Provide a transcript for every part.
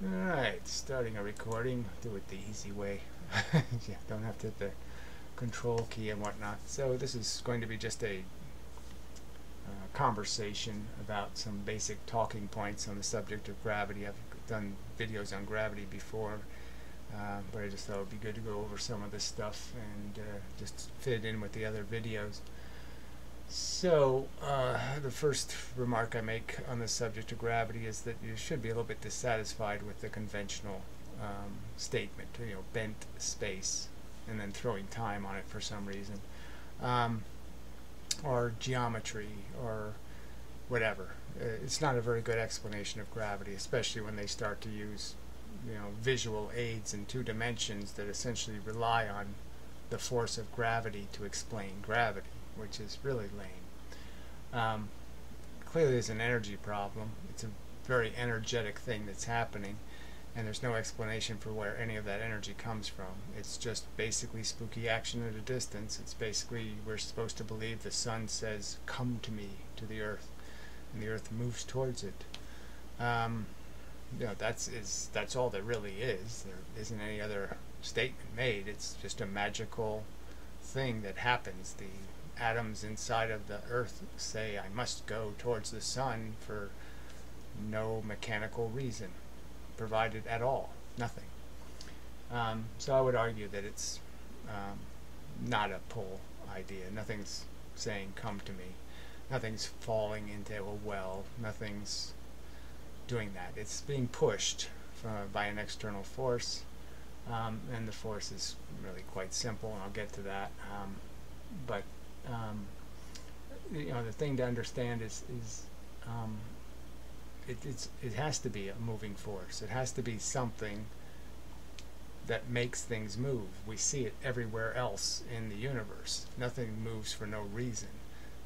Alright, starting a recording. Do it the easy way. Yeah, don't have to hit the control key and whatnot. So this is going to be just a conversation about some basic talking points on the subject of gravity. I've done videos on gravity before, but I just thought it would be good to go over some of this stuff and just fit it in with the other videos. So, the first remark I make on the subject of gravity is that you should be a little bit dissatisfied with the conventional statement, bent space, and then throwing time on it for some reason, or geometry, or whatever. It's not a very good explanation of gravity, especially when they start to use, visual aids in 2 dimensions that essentially rely on the force of gravity to explain gravity, which is really lame. Clearly there's an energy problem. It's a very energetic thing that's happening, and there's no explanation for where any of that energy comes from. It's just basically spooky action at a distance. It's basically, we're supposed to believe the sun says, "Come to me," to the earth, and the earth moves towards it. That's all there really is. There isn't any other statement made. It's just a magical thing that happens. The atoms inside of the earth say, "I must go towards the sun," for no mechanical reason provided at all. Nothing. So I would argue that it's not a pull idea. Nothing's saying, "Come to me." Nothing's falling into a well. Nothing's doing that. It's being pushed by an external force, and the force is really quite simple, and I'll get to that. But the thing to understand is it has to be a moving force. It has to be something that makes things move. We see it everywhere else in the universe. Nothing moves for no reason.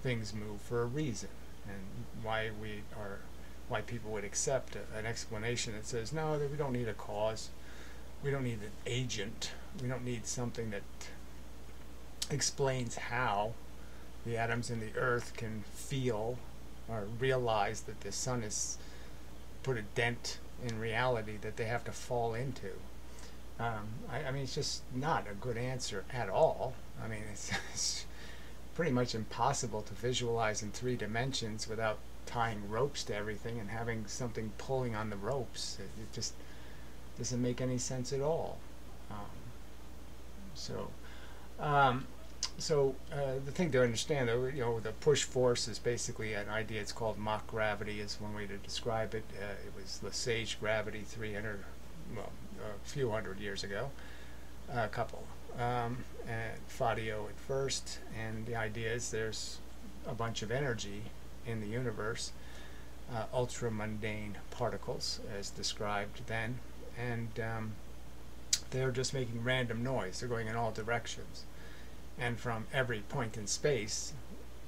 Things move for a reason, and why people would accept an explanation that says, no, we don't need a cause, we don't need an agent, we don't need something that explains how the atoms in the earth can feel or realize that the sun has put a dent in reality that they have to fall into. I mean, it's just not a good answer at all. I mean, it's pretty much impossible to visualize in 3 dimensions without tying ropes to everything and having something pulling on the ropes. It just doesn't make any sense at all. The thing to understand, though, the push force is basically an idea. It's called Mach gravity, is one way to describe it. It was Lesage gravity a few hundred years ago, a couple. And Fadio at first, and the idea is there's a bunch of energy in the universe, ultra-mundane particles, as described then, and they're just making random noise. They're going in all directions. And from every point in space,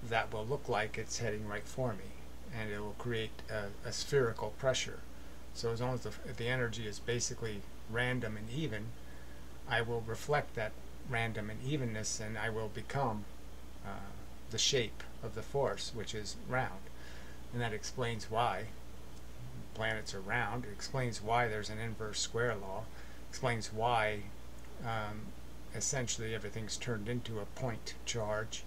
that will look like it's heading right for me, and it will create a spherical pressure. So as long as the energy is basically random and even, I will reflect that random and evenness, and I will become the shape of the force, which is round. And that explains why planets are round. It explains why there's an inverse square law. It explains why essentially everything's turned into a point charge,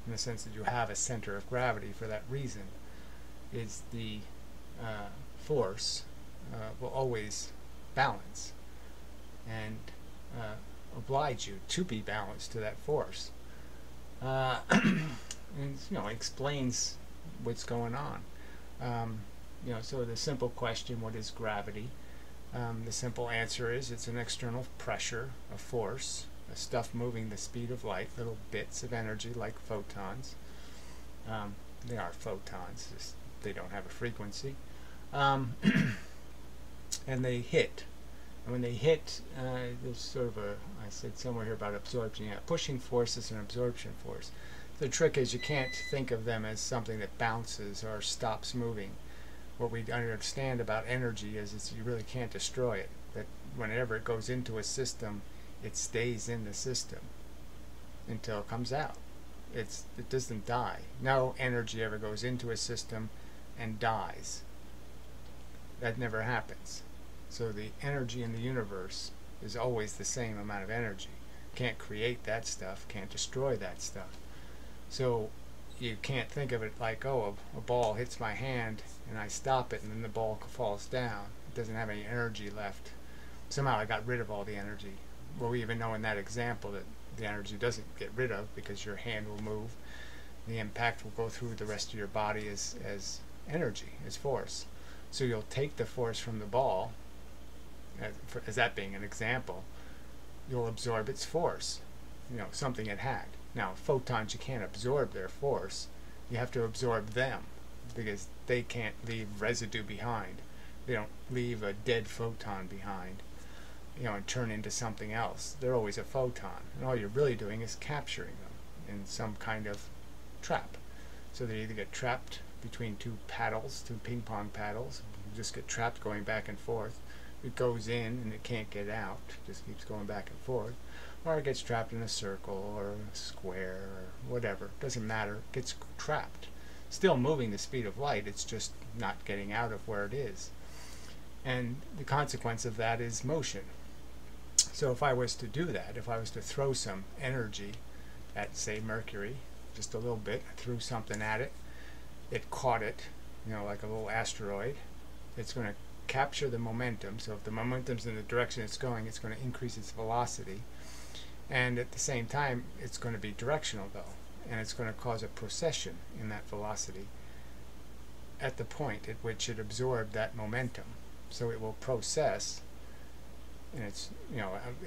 in the sense that you have a center of gravity for that reason. Is the force will always balance and oblige you to be balanced to that force. And it explains what's going on. So the simple question, what is gravity? The simple answer is it's an external pressure, a force, a stuff moving the speed of light, little bits of energy like photons. They are photons, just they don't have a frequency. And they hit. And when they hit, there's sort of I said somewhere here about absorption. Yeah, pushing force is an absorption force. The trick is you can't think of them as something that bounces or stops moving. What we understand about energy is you really can't destroy it. That whenever it goes into a system, it stays in the system until it comes out. It doesn't die. No energy ever goes into a system and dies. That never happens. So the energy in the universe is always the same amount of energy. Can't create that stuff, can't destroy that stuff. So you can't think of it like, oh, a ball hits my hand and I stop it and then the ball falls down. It doesn't have any energy left. Somehow I got rid of all the energy. Well, we even know in that example that the energy doesn't get rid of, because your hand will move. The impact will go through the rest of your body as energy, as force. So you'll take the force from the ball, as that being an example, you'll absorb its force, something it had. Now, photons, you can't absorb their force. You have to absorb them, because they can't leave residue behind. They don't leave a dead photon behind, and turn into something else. They're always a photon, and all you're really doing is capturing them in some kind of trap. So they either get trapped between two ping pong paddles, you just get trapped going back and forth. It goes in and it can't get out, it just keeps going back and forth. Or it gets trapped in a circle or a square or whatever. Doesn't matter, it gets trapped. Still moving the speed of light, it's just not getting out of where it is. And the consequence of that is motion. So if I was to do that, if I was to throw some energy at, say, Mercury, just a little bit, I threw something at it, it caught it, like a little asteroid, it's going to capture the momentum. So if the momentum's in the direction it's going to increase its velocity. And at the same time, it's going to be directional, though, and it's going to cause a precession in that velocity at the point at which it absorbed that momentum. So it will process, and it's,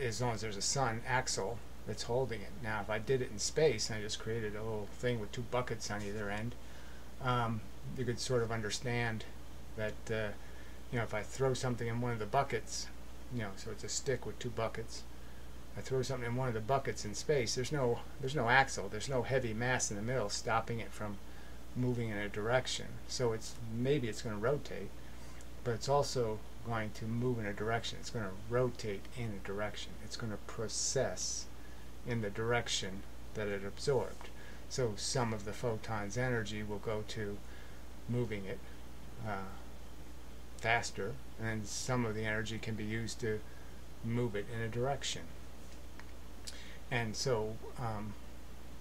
as long as there's a sun axle that's holding it. Now, if I did it in space and I just created a little thing with two buckets on either end, you could sort of understand that, if I throw something in one of the buckets, so it's a stick with two buckets, I throw something in one of the buckets in space, there's no axle, there's no heavy mass in the middle stopping it from moving in a direction. So maybe it's going to rotate, but it's also going to move in a direction. It's going to rotate in a direction. It's going to process in the direction that it absorbed. So some of the photon's energy will go to moving it faster, and then some of the energy can be used to move it in a direction. And so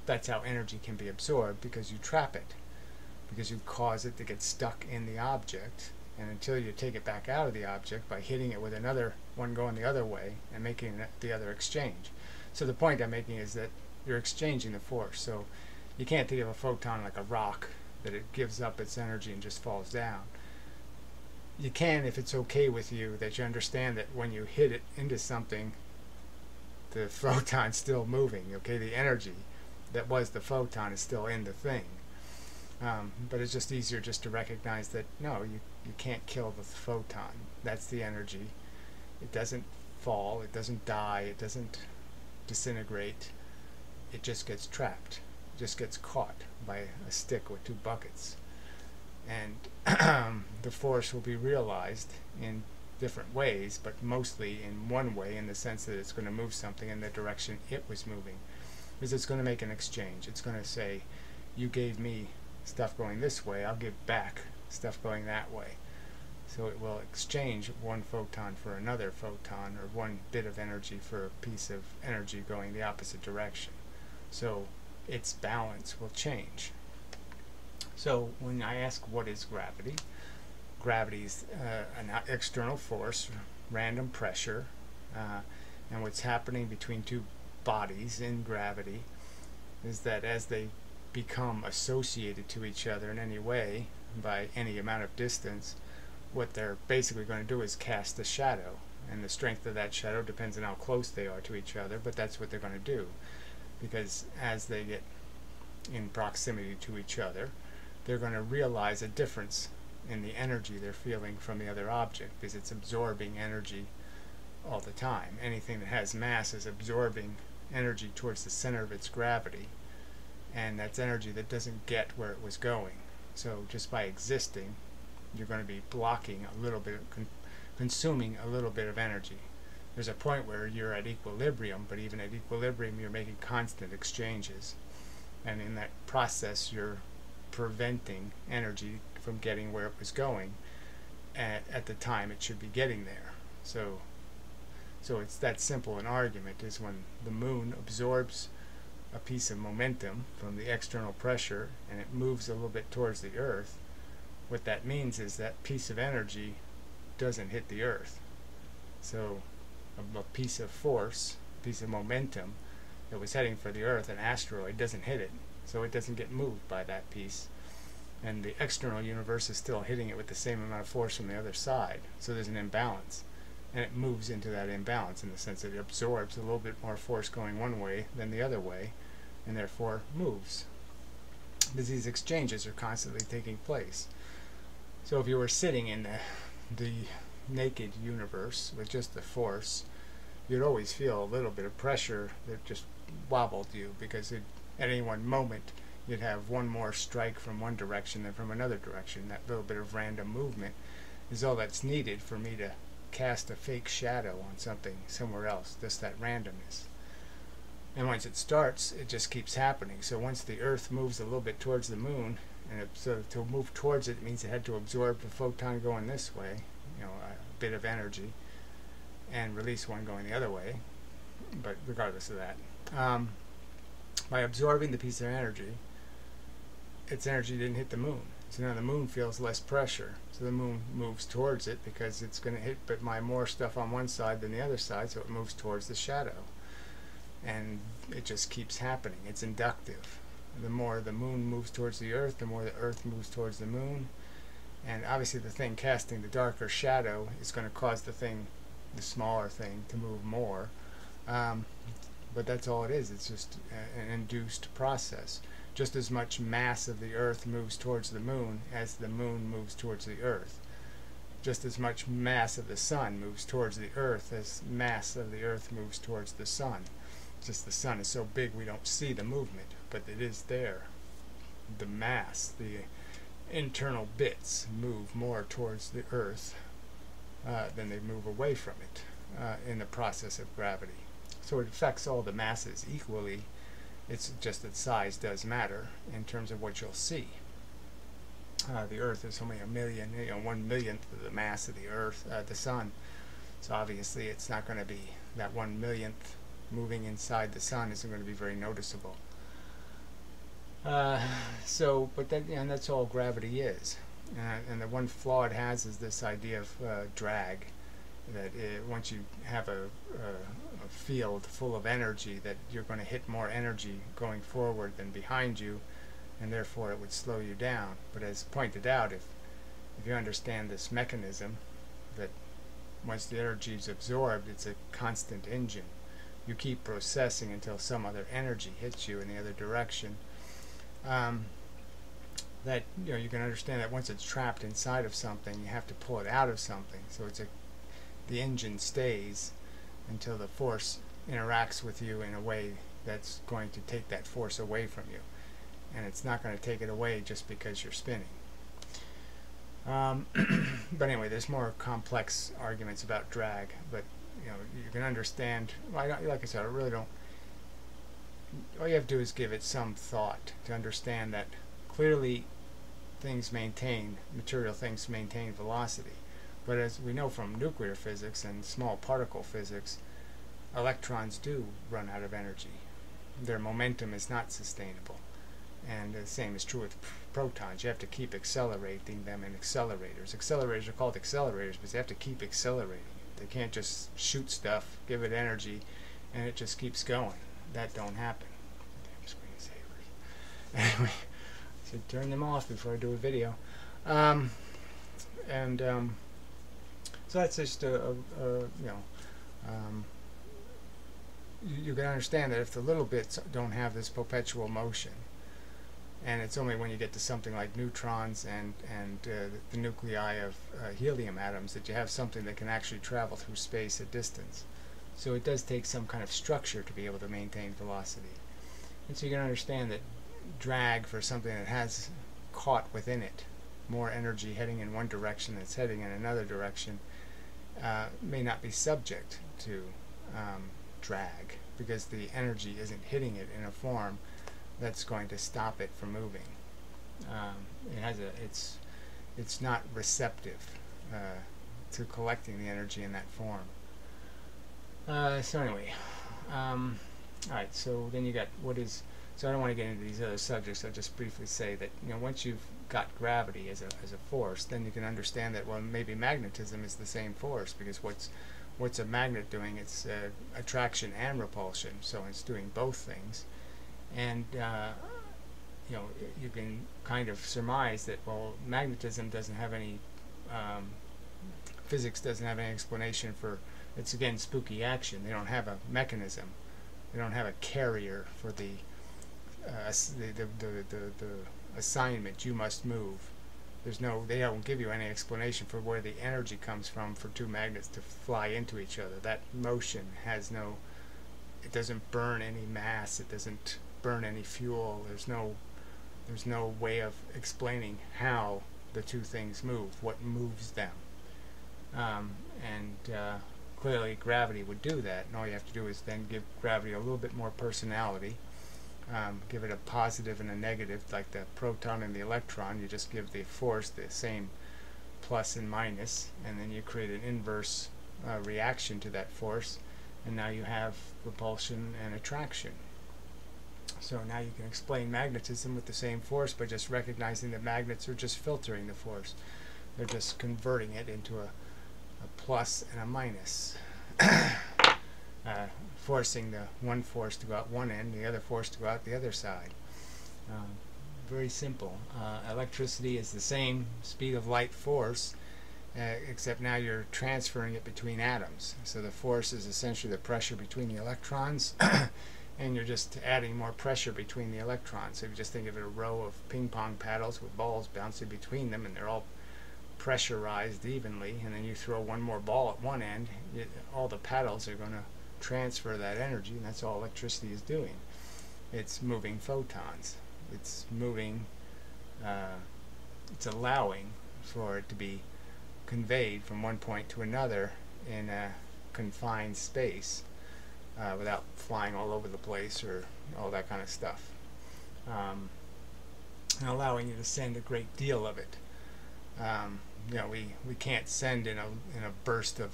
that's how energy can be absorbed, because you trap it, because you cause it to get stuck in the object, and until you take it back out of the object by hitting it with another one going the other way and making the other exchange. So the point I'm making is that you're exchanging the force. So you can't think of a photon like a rock, that it gives up its energy and just falls down. You can, if it's okay with you, that you understand that when you hit it into something, the photon's still moving, okay? The energy that was the photon is still in the thing. But it's just easier just to recognize that, no, you can't kill the photon. That's the energy. It doesn't fall, it doesn't die, it doesn't disintegrate. It just gets trapped. It just gets caught by a stick with two buckets. And the force will be realized in different ways, but mostly in one way, in the sense that it's going to move something in the direction it was moving. Because it's going to make an exchange. It's going to say, you gave me stuff going this way, I'll give back stuff going that way. So it will exchange one photon for another photon, or one bit of energy for a piece of energy going the opposite direction. So its balance will change. So when I ask what is gravity, gravity is an external force, random pressure, and what's happening between two bodies in gravity is that as they become associated to each other in any way by any amount of distance, what they're basically going to do is cast a shadow, and the strength of that shadow depends on how close they are to each other, but that's what they're going to do, because as they get in proximity to each other, they're going to realize a difference in the energy they're feeling from the other object, because it's absorbing energy all the time. Anything that has mass is absorbing energy towards the center of its gravity, and that's energy that doesn't get where it was going. So just by existing, you're going to be blocking a little bit, consuming a little bit of energy. There's a point where you're at equilibrium, but even at equilibrium you're making constant exchanges, and in that process you're preventing energy from getting where it was going at the time it should be getting there. So it's that simple an argument, is when the moon absorbs a piece of momentum from the external pressure and it moves a little bit towards the Earth, what that means is that piece of energy doesn't hit the Earth. So a piece of force, a piece of momentum that was heading for the Earth, an asteroid, doesn't hit it. So it doesn't get moved by that piece. And the external universe is still hitting it with the same amount of force from the other side. So there's an imbalance. And it moves into that imbalance in the sense that it absorbs a little bit more force going one way than the other way, and therefore moves. Because these exchanges are constantly taking place. So if you were sitting in the naked universe with just the force, you'd always feel a little bit of pressure that just wobbled you, because at any one moment you'd have one more strike from one direction than from another direction. That little bit of random movement is all that's needed for me to cast a fake shadow on something somewhere else, just that randomness. And once it starts, it just keeps happening. So once the Earth moves a little bit towards the moon, and so to move towards it means it had to absorb the photon going this way, a bit of energy, and release one going the other way. But regardless of that, by absorbing the piece of energy, its energy didn't hit the moon. So now the moon feels less pressure. So the moon moves towards it because it's going to hit but more stuff on one side than the other side, so it moves towards the shadow. And it just keeps happening. It's inductive. The more the moon moves towards the Earth, the more the Earth moves towards the moon. And obviously the thing casting the darker shadow is going to cause the smaller thing, to move more. But that's all it is. It's just an induced process. Just as much mass of the Earth moves towards the moon as the moon moves towards the Earth. Just as much mass of the sun moves towards the Earth as mass of the Earth moves towards the sun. Just the sun is so big we don't see the movement, but it is there. The mass, the internal bits, move more towards the Earth than they move away from it in the process of gravity. So it affects all the masses equally. It's just that size does matter in terms of what you'll see. The Earth is only 1/1,000,000th of the mass of the Earth, the Sun. So obviously it's not going to be that 1/1,000,000th moving inside the Sun isn't going to be very noticeable. But that's all gravity is. And the one flaw it has is this idea of drag. That once you have a field full of energy, that you're going to hit more energy going forward than behind you, and therefore it would slow you down. But as pointed out, if you understand this mechanism, that once the energy is absorbed, it's a constant engine. You keep processing until some other energy hits you in the other direction. That you can understand that once it's trapped inside of something, you have to pull it out of something. So the engine stays until the force interacts with you in a way that's going to take that force away from you, and it's not going to take it away just because you're spinning. But anyway, there's more complex arguments about drag, but you can understand. Like I said, I really don't. All you have to do is give it some thought to understand that clearly material things maintain velocity. But as we know from nuclear physics and small particle physics, electrons do run out of energy. Their momentum is not sustainable. And the same is true with protons. You have to keep accelerating them in accelerators. Accelerators are called accelerators because they have to keep accelerating. They can't just shoot stuff, give it energy, and it just keeps going. That don't happen. Damn screensavers. Anyway, I should turn them off before I do a video. So that's just you can understand that if the little bits don't have this perpetual motion, and it's only when you get to something like neutrons and the nuclei of helium atoms that you have something that can actually travel through space at distance. So it does take some kind of structure to be able to maintain velocity. And so you can understand that drag for something that has caught within it more energy heading in one direction than it's heading in another direction may not be subject to drag, because the energy isn't hitting it in a form that's going to stop it from moving. It's not receptive to collecting the energy in that form. So anyway, alright, so then you got so I don't want to get into these other subjects. I'll just briefly say that, once you've got gravity as a force, then you can understand that, well, maybe magnetism is the same force, because what's a magnet doing? It's attraction and repulsion, so it's doing both things. And you can kind of surmise that, well, magnetism doesn't have any physics doesn't have any explanation for it's, again, spooky action. They don't have a mechanism. They don't have a carrier for the assignment. You must move. They don't give you any explanation for where the energy comes from for two magnets to fly into each other. That motion has it doesn't burn any mass. It doesn't burn any fuel. There's no way of explaining how the two things move, what moves them. Clearly gravity would do that, and all you have to do is then give gravity a little bit more personality. Give it a positive and a negative, like the proton and the electron. You just give the force the same plus and minus, and then you create an inverse reaction to that force, and now you have repulsion and attraction. So now you can explain magnetism with the same force by just recognizing that magnets are just filtering the force. They're just converting it into a plus and a minus. Forcing the one force to go out one end, the other force to go out the other side. Very simple. Electricity is the same speed of light force, except now you're transferring it between atoms. So the force is essentially the pressure between the electrons, and you're just adding more pressure between the electrons. So if you just think of it, a row of ping pong paddles with balls bouncing between them, and they're all pressurized evenly, and then you throw one more ball at one end, all the paddles are going to transfer that energy, and that's all electricity is doing. It's moving photons. It's moving, it's allowing for it to be conveyed from one point to another in a confined space without flying all over the place or all that kind of stuff, and allowing you to send a great deal of it. We can't send in a burst of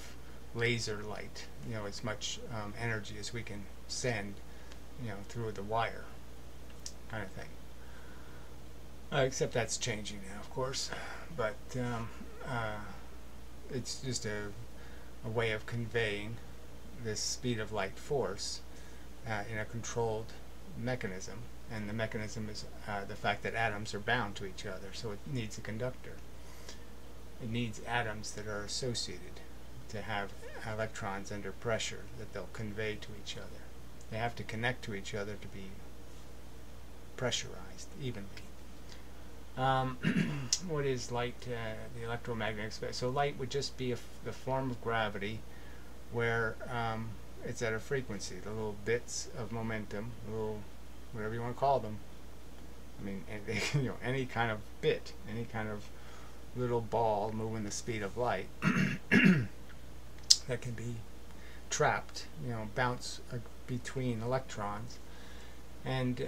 laser light, as much energy as we can send, through the wire, kind of thing. Except that's changing now, of course. But it's just a way of conveying this speed of light force in a controlled mechanism, and the mechanism is the fact that atoms are bound to each other, so it needs a conductor. It needs atoms that are associated to have electrons under pressure that they'll convey to each other. They have to connect to each other to be pressurized evenly. What is light? The electromagnetic spectrum. So light would just be the form of gravity where it's at a frequency. The little bits of momentum, little whatever you want to call them. I mean, any kind of bit, any kind of little ball moving the speed of light that can be trapped, bounce between electrons. And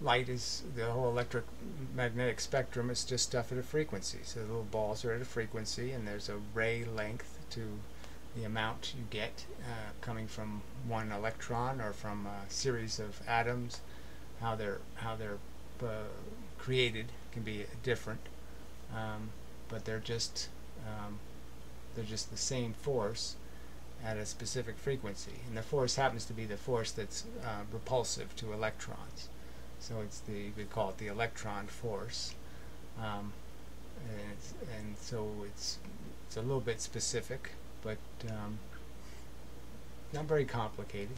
light is, the whole electromagnetic spectrum is just stuff at a frequency. So the little balls are at a frequency, and there's a ray length to the amount you get coming from one electron or from a series of atoms. How they're created can be different, but they're just the same force at a specific frequency, and the force happens to be the force that's repulsive to electrons. So it's we call it the electron force, and so it's a little bit specific, but not very complicated.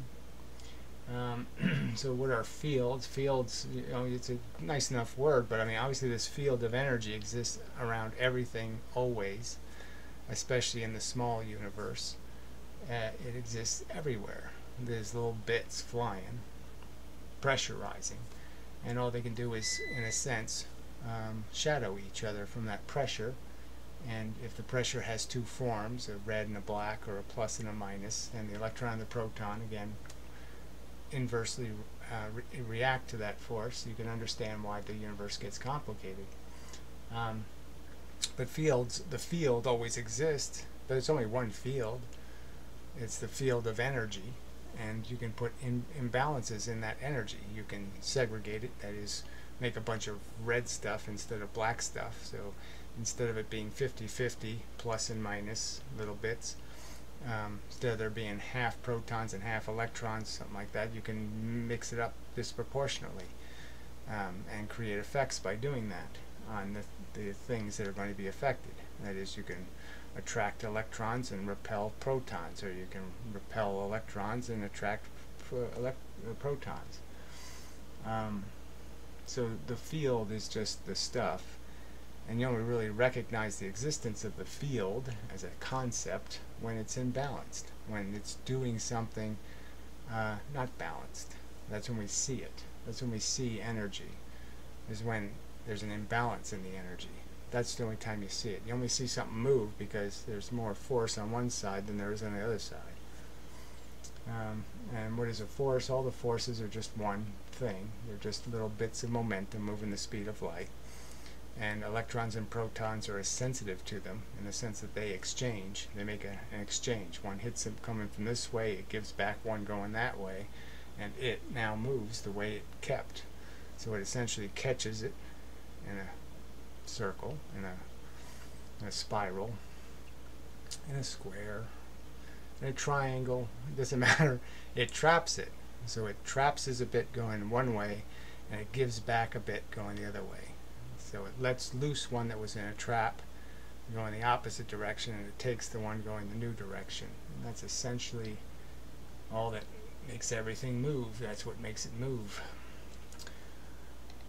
So what are fields? Fields, it's a nice enough word, but I mean, obviously this field of energy exists around everything always, especially in the small universe. It exists everywhere. There's little bits flying, pressurizing, and all they can do is, in a sense, shadow each other from that pressure. And if the pressure has two forms, a red and a black, or a plus and a minus, and the electron and the proton, again, inversely react to that force, you can understand why the universe gets complicated. But the field always exists but it's only one field. It's the field of energy, and you can put imbalances in that energy. You can segregate it, that is, make a bunch of red stuff instead of black stuff. So instead of it being 50-50, plus and minus little bits, instead of there being half protons and half electrons, something like that, you can mix it up disproportionately, and create effects by doing that on the things that are going to be affected. That is, you can attract electrons and repel protons, or you can repel electrons and attract protons. So the field is just the stuff, and you only really recognize the existence of the field as a concept when it's imbalanced, when it's doing something not balanced. That's when we see it. That's when we see energy, is when there's an imbalance in the energy. That's the only time you see it. You only see something move because there's more force on one side than there is on the other side. And what is a force? All the forces are just one thing. They're just little bits of momentum moving the speed of light. And electrons and protons are as sensitive to them in the sense that they exchange. They make an exchange. One hits it coming from this way, it gives back one going that way, and it now moves the way it kept. So it essentially catches it in a circle, in a spiral, in a square, in a triangle. It doesn't matter. It traps it. So it traps a bit going one way, and it gives back a bit going the other way. So it lets loose one that was in a trap going the opposite direction, and it takes the one going the new direction. And that's essentially all that makes everything move. That's what makes it move.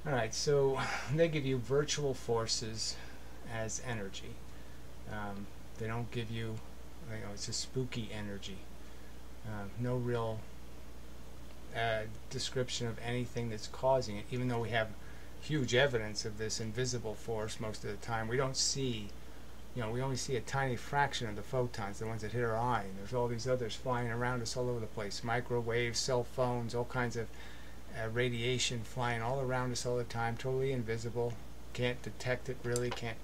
Alright, so they give you virtual forces as energy. They don't give you, it's a spooky energy. No real description of anything that's causing it, even though we have huge evidence of this invisible force most of the time. We don't see, we only see a tiny fraction of the photons, the ones that hit our eye, and there's all these others flying around us all over the place. Microwaves, cell phones, all kinds of radiation flying all around us all the time, totally invisible. Can't detect it really, can't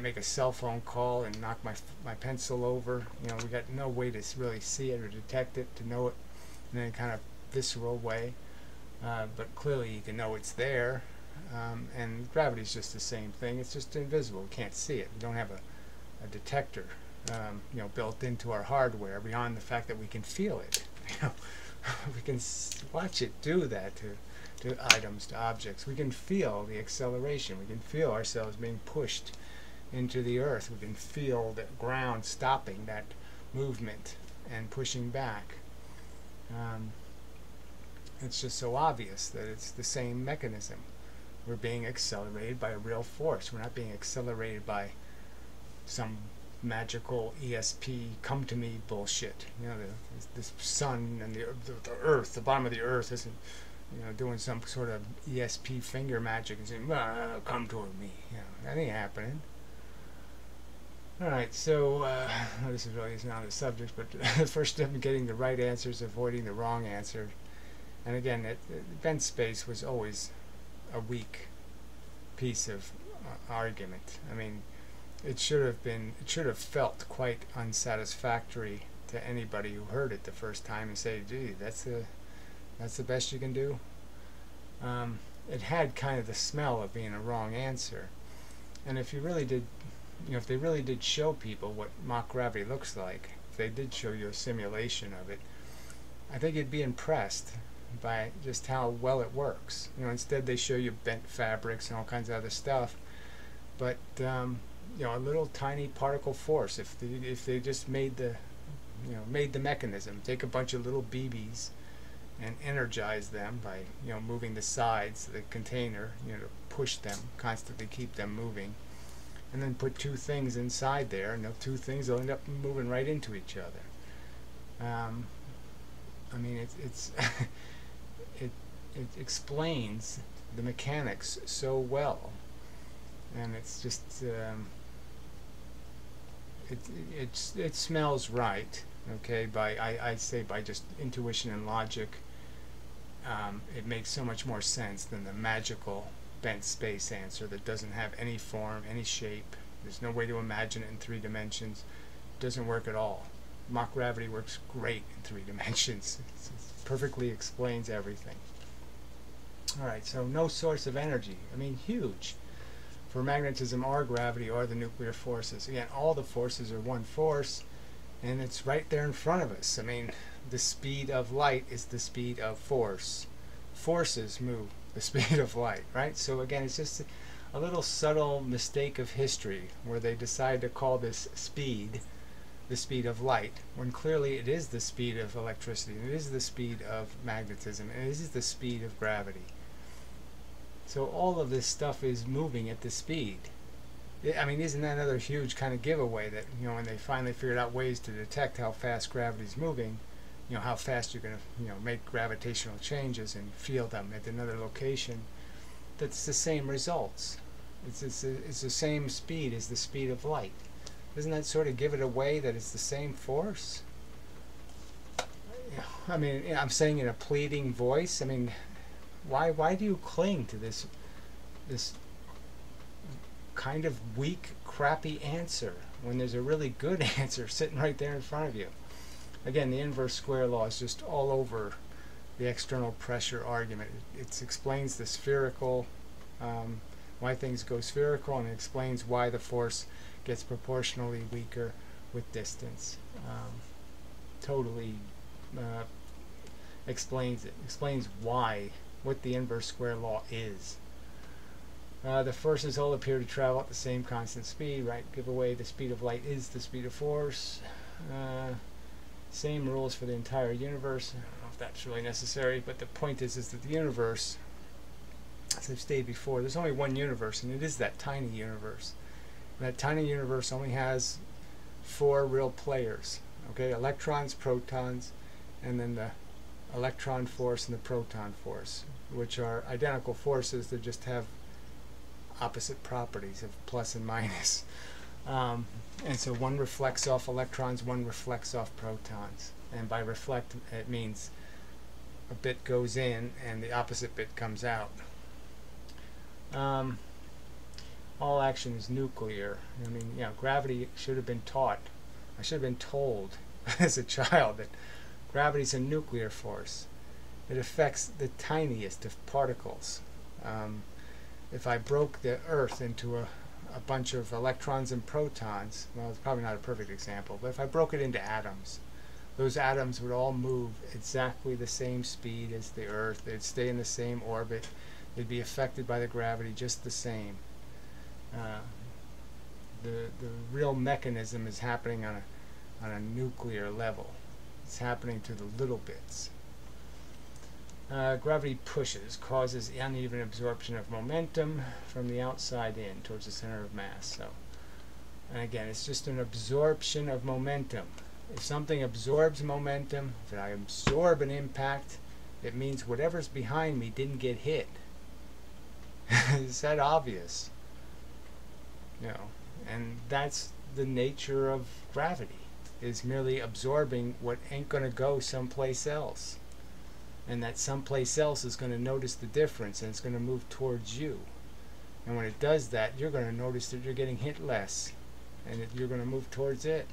make a cell phone call and knock my pencil over. We got no way to really see it or detect it, to know it in any kind of visceral way. But clearly you can know it's there, and gravity is just the same thing. It's just invisible. We can't see it. We don't have a detector built into our hardware beyond the fact that we can feel it. We can watch it do that to items, to objects. We can feel the acceleration. We can feel ourselves being pushed into the earth. We can feel the ground stopping that movement and pushing back. It's just so obvious that it's the same mechanism. We're being accelerated by a real force. We're not being accelerated by some magical ESP come to me bullshit. This sun and the earth, the bottom of the earth isn't doing some sort of ESP finger magic and saying, come toward me. That ain't happening. Alright, so this is really not a subject, but the first step in getting the right answer is avoiding the wrong answer. And again, event space was always a weak piece of argument. I mean, it should have felt quite unsatisfactory to anybody who heard it the first time and say, gee, that's the best you can do. It had kind of the smell of being a wrong answer. And if you really did, if they really did show people what mock gravity looks like, if they did show you a simulation of it, I think you'd be impressed by just how well it works. Instead they show you bent fabrics and all kinds of other stuff, but a little tiny particle force. If they just made the mechanism, take a bunch of little BBs and energize them by moving the sides of the container, to push them, constantly keep them moving, and then put two things inside there, and the two things will end up moving right into each other. I mean, it explains the mechanics so well, and it's just it smells right. Okay, I say by just intuition and logic, it makes so much more sense than the magical bent space answer that doesn't have any form, any shape, There's no way to imagine it in 3 dimensions. It doesn't work at all. Mach gravity works great in 3 dimensions. It perfectly explains everything. Alright, so no source of energy. I mean, huge. For magnetism or gravity or the nuclear forces. Again, all the forces are one force, and it's right there in front of us. I mean, the speed of light is the speed of force. Forces move the speed of light, right? So again, it's just a little subtle mistake of history where they decide to call this speed the speed of light, when clearly it is the speed of electricity, and it is the speed of magnetism, and it is the speed of gravity. So all of this stuff is moving at the speed. I mean, isn't that another huge kind of giveaway that, you know, when they finally figured out ways to detect how fast gravity is moving, you know, how fast you're going to, you know, make gravitational changes and feel them at another location, that's the same results. It's the same speed as the speed of light. Doesn't that sort of give it away that it's the same force? I mean, I'm saying in a pleading voice. I mean, why do you cling to this kind of weak, crappy answer when there's a really good answer sitting right there in front of you? Again, the inverse square law is just all over the external pressure argument. It explains the spherical, why things go spherical, and it explains why the force gets proportionally weaker with distance. Totally explains it. Explains why, what the inverse square law is. The forces all appear to travel at the same constant speed, right? Give away the speed of light is the speed of force. Same rules for the entire universe. I don't know if that's really necessary, but the point is that the universe, as I've stated before, there's only one universe, and it is that tiny universe. And that tiny universe only has 4 real players. Okay, electrons, protons, and then the electron force and the proton force, which are identical forces that just have opposite properties of plus and minus. And so one reflects off electrons, one reflects off protons. And by reflect, it means a bit goes in and the opposite bit comes out. All action is nuclear. I mean, you know, gravity should have been taught. I should have been told as a child that gravity is a nuclear force. It affects the tiniest of particles. If I broke the Earth into a bunch of electrons and protons, well, it's probably not a perfect example, but if I broke it into atoms, those atoms would all move exactly the same speed as the Earth. They'd stay in the same orbit. They'd be affected by the gravity just the same. The real mechanism is happening on a nuclear level. It's happening to the little bits. Gravity pushes, causes uneven absorption of momentum from the outside in towards the center of mass. So, and again, it's just an absorption of momentum. If something absorbs momentum, if I absorb an impact, it means whatever's behind me didn't get hit. Is that obvious? You know, and that's the nature of gravity, is merely absorbing what ain't going to go someplace else. And that someplace else is going to notice the difference, and it's going to move towards you. And when it does that, you're going to notice that you're getting hit less, and that you're going to move towards it.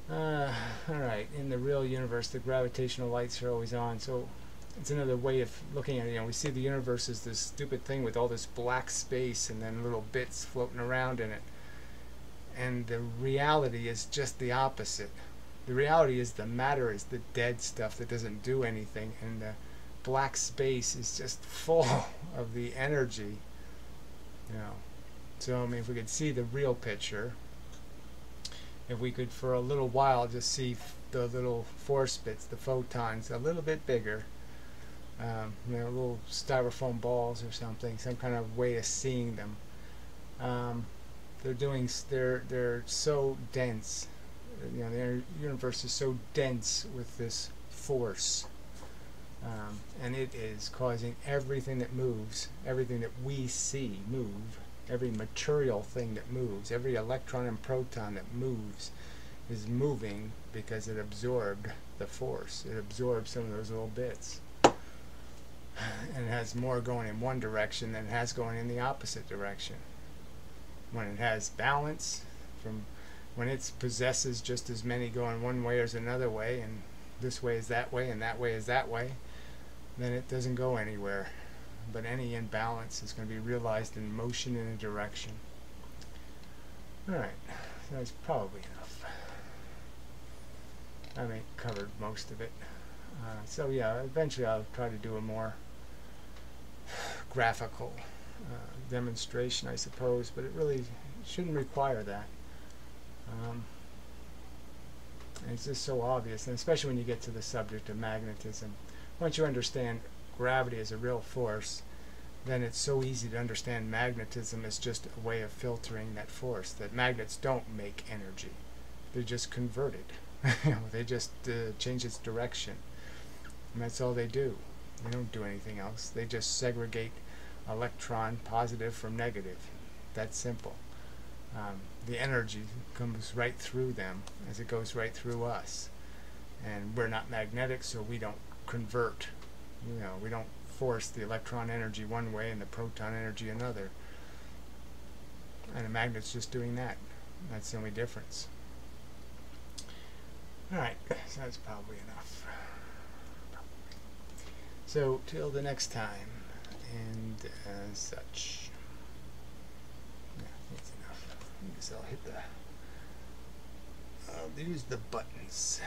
Alright, in the real universe, the gravitational lights are always on. So it's another way of looking at it. You know, we see the universe as this stupid thing with all this black space and then little bits floating around in it. And the reality is just the opposite. The reality is the matter is the dead stuff that doesn't do anything, and the black space is just full of the energy. You know, so I mean, if we could see the real picture, if we could for a little while just see the little force bits, the photons, a little bit bigger, you know, little styrofoam balls or something, some kind of way of seeing them. They're so dense. You know, the universe is so dense with this force, and it is causing everything that moves, everything that we see move, every material thing that moves, every electron and proton that moves is moving because it absorbed the force. It absorbed some of those little bits, and it has more going in one direction than it has going in the opposite direction. When it has balance, from when it possesses just as many going one way as another way, and this way is that way and that way is that way, then it doesn't go anywhere. But any imbalance is going to be realized in motion in a direction. Alright, so that's probably enough. I think covered most of it. So yeah, eventually I'll try to do a more graphical demonstration, I suppose, but it really shouldn't require that. And it's just so obvious, and especially when you get to the subject of magnetism. Once you understand gravity as a real force, then it's so easy to understand magnetism as just a way of filtering that force. That magnets don't make energy; they're just converted. They just change its direction, and that's all they do. They don't do anything else. They just segregate electron, positive from negative. That's simple. The energy comes right through them as it goes right through us, and we're not magnetic, so we don't convert. We don't force the electron energy one way and the proton energy another. And a magnet's just doing that. That's the only difference. Alright, so that's probably enough. So, till the next time, and such. Yeah, that's enough. I guess I'll hit I'll use the buttons.